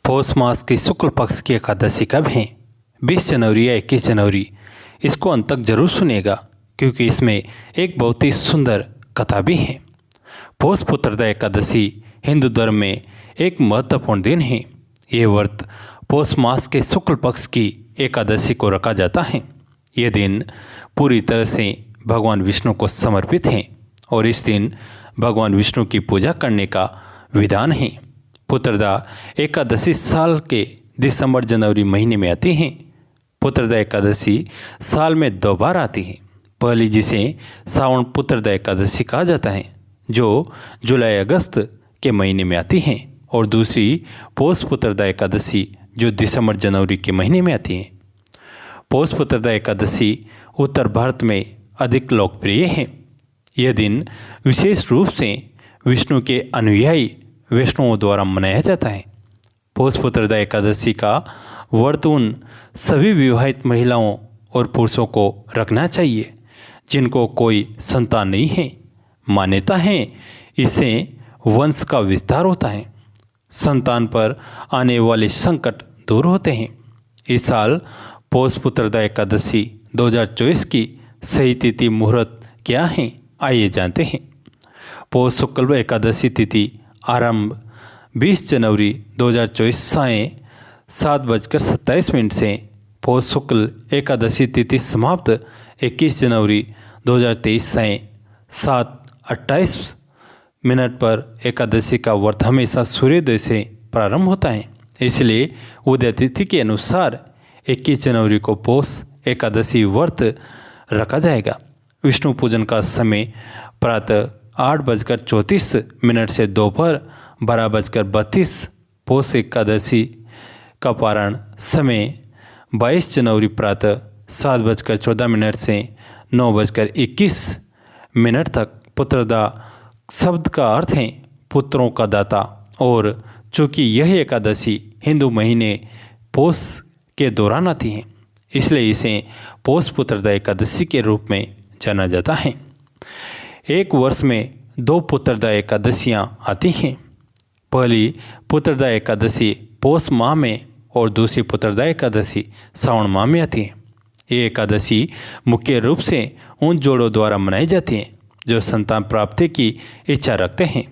पौष मास की शुक्ल पक्ष की एकादशी कब है? 20 जनवरी या 21 जनवरी। इसको अंत तक जरूर सुनिएगा क्योंकि इसमें एक बहुत ही सुंदर कथा भी है। पौष पुत्रदा एकादशी हिंदू धर्म में एक महत्वपूर्ण दिन है। ये व्रत पौष मास के शुक्ल पक्ष की एकादशी को रखा जाता है। ये दिन पूरी तरह से भगवान विष्णु को समर्पित है और इस दिन भगवान विष्णु की पूजा करने का विधान है। पुत्रदा एकादशी साल के दिसंबर जनवरी महीने में आती है। पुत्रदा एकादशी साल में 2 बार आती है। पहली जिसे श्रावण पुत्रदा एकादशी कहा जाता है जो जुलाई अगस्त के महीने में आती है और दूसरी पौष पुत्रदा एकादशी जो दिसंबर जनवरी के महीने में आती है। पौष पुत्रदा एकादशी उत्तर भारत में अधिक लोकप्रिय है। यह दिन विशेष रूप से विष्णु के अनुयायी वैष्णवों द्वारा मनाया जाता है। पौष पुत्रदा एकादशी का व्रत उन सभी विवाहित महिलाओं और पुरुषों को रखना चाहिए जिनको कोई संतान नहीं है। मान्यता है इससे वंश का विस्तार होता है, संतान पर आने वाले संकट दूर होते हैं। इस साल पौष पुत्रदा एकादशी 2024 की सही तिथि मुहूर्त क्या है, आइए जानते हैं। पौष शुक्ल एकादशी तिथि आरंभ 20 जनवरी 2024 सायं 7:27 से पौष शुक्ल एकादशी तिथि समाप्त 21 जनवरी 2023 सायं 7:28 पर एकादशी का व्रत हमेशा सूर्योदय से प्रारंभ होता है। इसलिए उदय तिथि के अनुसार 21 जनवरी को पौष एकादशी व्रत रखा जाएगा। विष्णु पूजन का समय प्रातः 8:34 से दोपहर 12:32। पौष एकादशी का पारण समय 22 जनवरी प्रातः 7:14 से 9:21 तक। पुत्रदा शब्द का अर्थ है पुत्रों का दाता और चूँकि यह एकादशी हिंदू महीने पौष के दौरान आती है इसलिए इसे पौष पुत्रदा एकादशी के रूप में जाना जाता है। एक वर्ष में 2 पुत्रदा एकादशियाँ आती हैं। पहली पुत्रदा एकादशी पौष माह में और दूसरी पुत्रदा एकादशी श्रावण माह में आती है। ये एकादशी मुख्य रूप से उन जोड़ों द्वारा मनाई जाती है जो संतान प्राप्ति की इच्छा रखते हैं।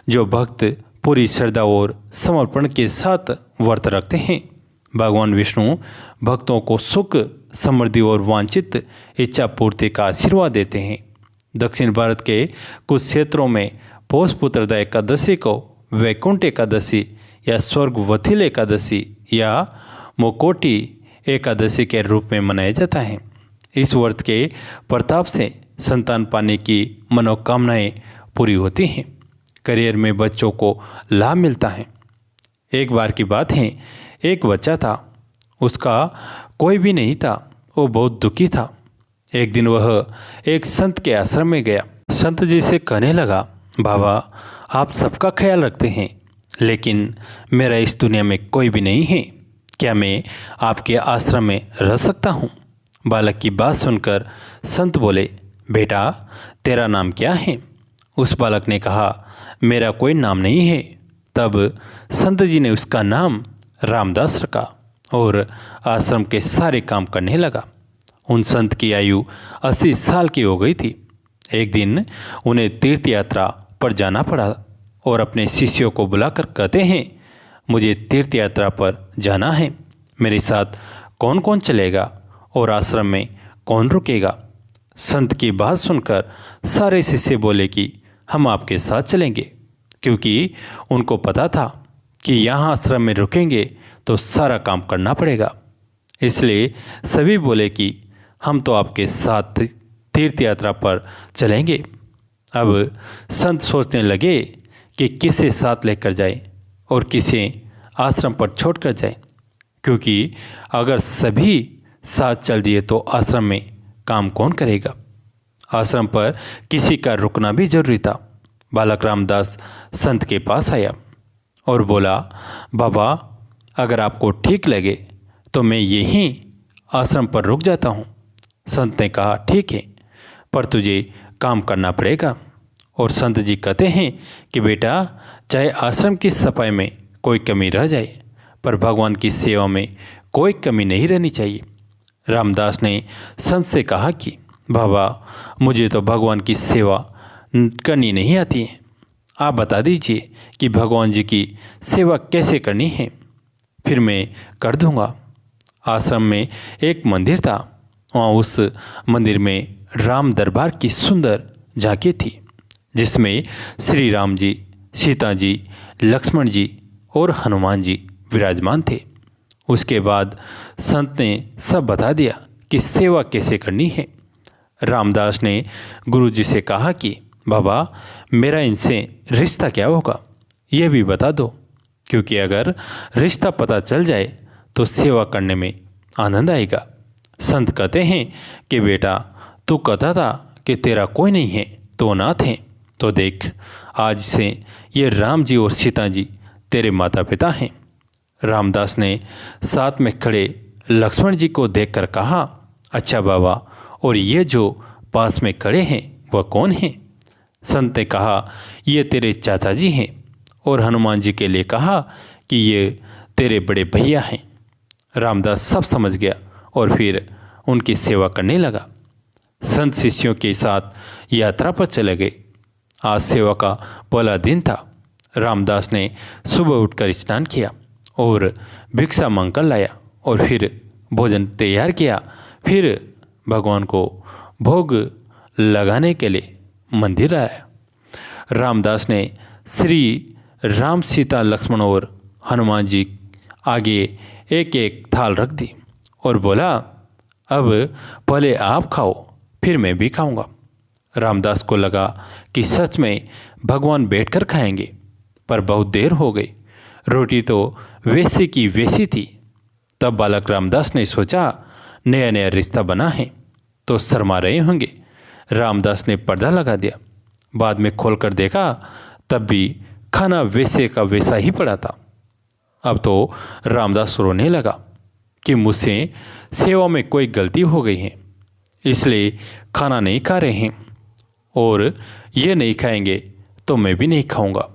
जो भक्त पूरी श्रद्धा और समर्पण के साथ व्रत रखते हैं, भगवान विष्णु भक्तों को सुख समृद्धि और वांछित इच्छा पूर्ति का आशीर्वाद देते हैं। दक्षिण भारत के कुछ क्षेत्रों में पौष पुत्रदा एकादशी को वैकुंठ एकादशी या स्वर्गवथिल एकादशी या मुकोटी एकादशी के रूप में मनाया जाता है। इस व्रत के प्रताप से संतान पाने की मनोकामनाएं पूरी होती हैं। करियर में बच्चों को लाभ मिलता है। एक बार की बात है, एक बच्चा था, उसका कोई भी नहीं था, वो बहुत दुखी था। एक दिन वह एक संत के आश्रम में गया। संत जी से कहने लगा, बाबा आप सबका ख्याल रखते हैं लेकिन मेरा इस दुनिया में कोई भी नहीं है, क्या मैं आपके आश्रम में रह सकता हूँ? बालक की बात सुनकर संत बोले, बेटा तेरा नाम क्या है? उस बालक ने कहा, मेरा कोई नाम नहीं है। तब संत जी ने उसका नाम रामदास रखा और आश्रम के सारे काम करने लगा। उन संत की आयु 80 साल की हो गई थी। एक दिन उन्हें तीर्थ यात्रा पर जाना पड़ा और अपने शिष्यों को बुलाकर कहते हैं, मुझे तीर्थ यात्रा पर जाना है, मेरे साथ कौन कौन चलेगा और आश्रम में कौन रुकेगा? संत की बात सुनकर सारे शिष्य बोले कि हम आपके साथ चलेंगे, क्योंकि उनको पता था कि यहाँ आश्रम में रुकेंगे तो सारा काम करना पड़ेगा। इसलिए सभी बोले कि हम तो आपके साथ तीर्थ यात्रा पर चलेंगे। अब संत सोचने लगे कि किसे साथ लेकर जाए और किसे आश्रम पर छोड़कर जाए, क्योंकि अगर सभी साथ चल दिए तो आश्रम में काम कौन करेगा? आश्रम पर किसी का रुकना भी जरूरी था। बालक रामदास संत के पास आया और बोला, बाबा अगर आपको ठीक लगे तो मैं यहीं आश्रम पर रुक जाता हूँ। संत ने कहा, ठीक है, पर तुझे काम करना पड़ेगा। और संत जी कहते हैं कि बेटा चाहे आश्रम की सफाई में कोई कमी रह जाए, पर भगवान की सेवा में कोई कमी नहीं रहनी चाहिए। रामदास ने संत से कहा कि बाबा, मुझे तो भगवान की सेवा करनी नहीं आती है। आप बता दीजिए कि भगवान जी की सेवा कैसे करनी है, फिर मैं कर दूंगा। आश्रम में एक मंदिर था। वहाँ उस मंदिर में राम दरबार की सुंदर झांकी थी, जिसमें श्री राम जी, सीता जी, लक्ष्मण जी और हनुमान जी विराजमान थे। उसके बाद संत ने सब बता दिया कि सेवा कैसे करनी है। रामदास ने गुरु जी से कहा कि बाबा, मेरा इनसे रिश्ता क्या होगा, यह भी बता दो, क्योंकि अगर रिश्ता पता चल जाए तो सेवा करने में आनंद आएगा। संत कहते हैं कि बेटा, तू कहता था कि तेरा कोई नहीं है तो अनाथ है, तो देख, आज से ये राम जी और सीता जी तेरे माता पिता हैं। रामदास ने साथ में खड़े लक्ष्मण जी को देखकर कहा, अच्छा बाबा, और ये जो पास में खड़े हैं वह कौन हैं? संत ने कहा, ये तेरे चाचा जी हैं। और हनुमान जी के लिए कहा कि ये तेरे बड़े भैया हैं। रामदास सब समझ गया और फिर उनकी सेवा करने लगा। संत शिष्यों के साथ यात्रा पर चले गए। आज सेवा का पहला दिन था। रामदास ने सुबह उठकर स्नान किया और भिक्षा मांगकर लाया और फिर भोजन तैयार किया। फिर भगवान को भोग लगाने के लिए मंदिर आया। रामदास ने श्री राम, सीता, लक्ष्मण और हनुमान जी आगे एक एक थाल रख दी और बोला, अब पहले आप खाओ, फिर मैं भी खाऊंगा। रामदास को लगा कि सच में भगवान बैठकर खाएंगे, पर बहुत देर हो गई। रोटी तो वैसी की वैसी थी। तब बालक रामदास ने सोचा, नया नया रिश्ता बना है तो शर्मा रहे होंगे। रामदास ने पर्दा लगा दिया। बाद में खोलकर देखा, तब भी खाना वैसे का वैसा ही पड़ा था। अब तो रामदास रोने लगा कि मुझसे सेवा में कोई गलती हो गई है, इसलिए खाना नहीं खा रहे हैं, और ये नहीं खाएंगे तो मैं भी नहीं खाऊंगा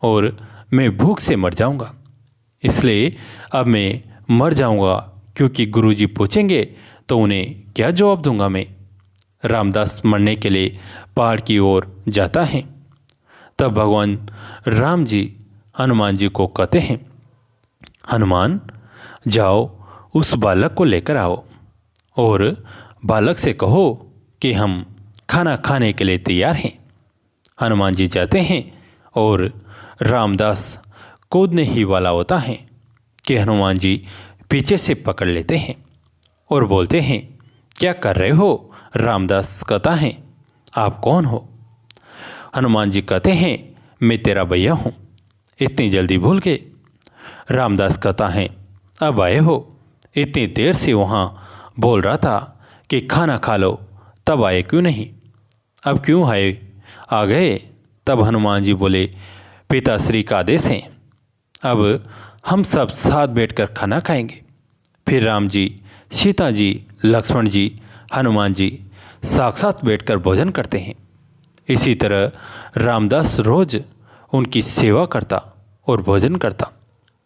और मैं भूख से मर जाऊंगा। इसलिए अब मैं मर जाऊंगा, क्योंकि गुरुजी पूछेंगे तो उन्हें क्या जवाब दूंगा मैं। रामदास मरने के लिए पहाड़ की ओर जाता है। तब भगवान राम जी हनुमान जी को कहते हैं, हनुमान, जाओ उस बालक को लेकर आओ और बालक से कहो कि हम खाना खाने के लिए तैयार हैं। हनुमान जी जाते हैं और रामदास कूदने ही वाला होता है कि हनुमान जी पीछे से पकड़ लेते हैं और बोलते हैं, क्या कर रहे हो? रामदास कहता है, आप कौन हो? हनुमान जी कहते हैं, मैं तेरा भैया हूँ, इतनी जल्दी भूल गए? रामदास कहता है, अब आए हो? इतनी देर से वहाँ बोल रहा था कि खाना खा लो, तब आए क्यों नहीं? अब क्यों आए आ गए? तब हनुमान जी बोले, पिताश्री का आदेश है, अब हम सब साथ बैठकर खाना खाएंगे। फिर राम जी, सीता जी, लक्ष्मण जी, हनुमान जी साक्षात बैठकर भोजन करते हैं। इसी तरह रामदास रोज उनकी सेवा करता और भोजन करता।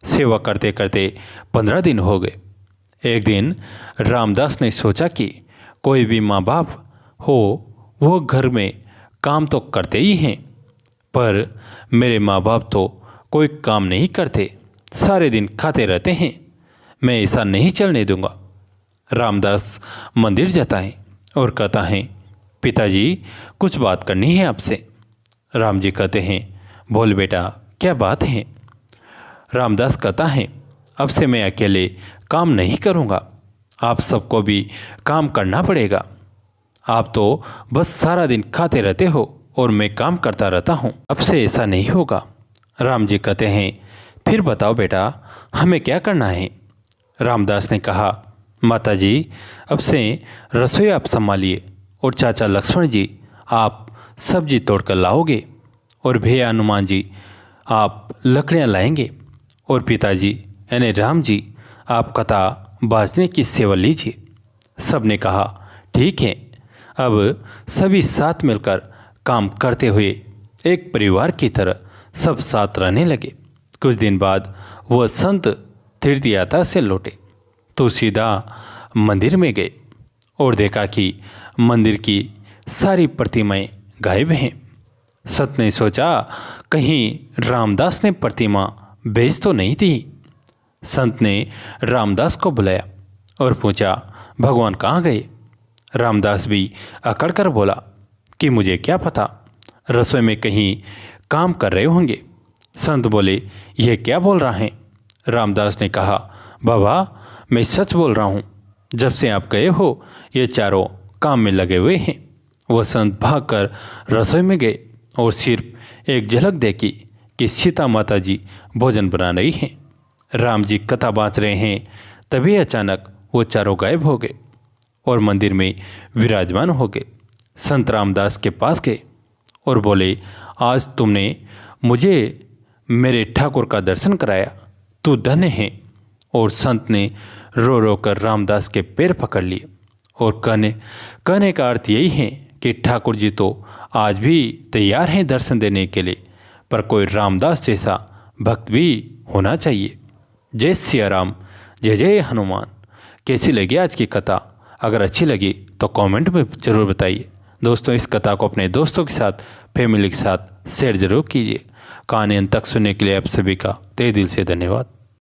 सेवा करते करते 15 दिन हो गए। एक दिन रामदास ने सोचा कि कोई भी माँ बाप हो वो घर में काम तो करते ही हैं, पर मेरे माँ बाप तो कोई काम नहीं करते, सारे दिन खाते रहते हैं। मैं ऐसा नहीं चलने दूंगा। रामदास मंदिर जाता है और कहता है, पिताजी, कुछ बात करनी है आपसे। राम जी कहते हैं, बोल बेटा, क्या बात है? रामदास कहता है, अब से मैं अकेले काम नहीं करूँगा, आप सबको भी काम करना पड़ेगा। आप तो बस सारा दिन खाते रहते हो और मैं काम करता रहता हूँ। अब से ऐसा नहीं होगा। राम जी कहते हैं, फिर बताओ बेटा, हमें क्या करना है? रामदास ने कहा, माताजी, अब से रसोई आप संभालिए और चाचा लक्ष्मण जी आप सब्जी तोड़कर लाओगे और भैया हनुमान जी आप लकड़ियाँ लाएंगे और पिताजी यानी राम जी आप कथा बाजने की सेवा लीजिए। सब ने कहा, ठीक है। अब सभी साथ मिलकर काम करते हुए एक परिवार की तरह सब साथ रहने लगे। कुछ दिन बाद वह संत तीर्थ यात्रा से लौटे तो सीधा मंदिर में गए और देखा कि मंदिर की सारी प्रतिमाएं गायब हैं। संत ने सोचा कहीं रामदास ने प्रतिमा बेच तो नहीं दी। संत ने रामदास को बुलाया और पूछा, भगवान कहाँ गए? रामदास भी अकड़ कर बोला कि मुझे क्या पता, रसोई में कहीं काम कर रहे होंगे। संत बोले, यह क्या बोल रहा है? रामदास ने कहा, बाबा मैं सच बोल रहा हूँ, जब से आप गए हो ये चारों काम में लगे हुए हैं। वह संत भागकर रसोई में गए और सिर्फ एक झलक देखी कि सीता माता जी भोजन बना रही हैं। राम जी कथा बाँच रहे हैं, तभी अचानक वो चारों गायब हो गए और मंदिर में विराजमान हो गए। संत रामदास के पास गए और बोले, आज तुमने मुझे मेरे ठाकुर का दर्शन कराया, तू धन्य है। और संत ने रो रो कर रामदास के पैर पकड़ लिए और कहने का अर्थ यही है कि ठाकुर जी तो आज भी तैयार हैं दर्शन देने के लिए, पर कोई रामदास जैसा भक्त भी होना चाहिए। जय सिया राम, जय जय हनुमान। कैसी लगी आज की कथा? अगर अच्छी लगी तो कमेंट में ज़रूर बताइए। दोस्तों, इस कथा को अपने दोस्तों के साथ, फैमिली के साथ शेयर ज़रूर कीजिए। कहानी अंत तक सुनने के लिए आप सभी का तहे दिल से धन्यवाद।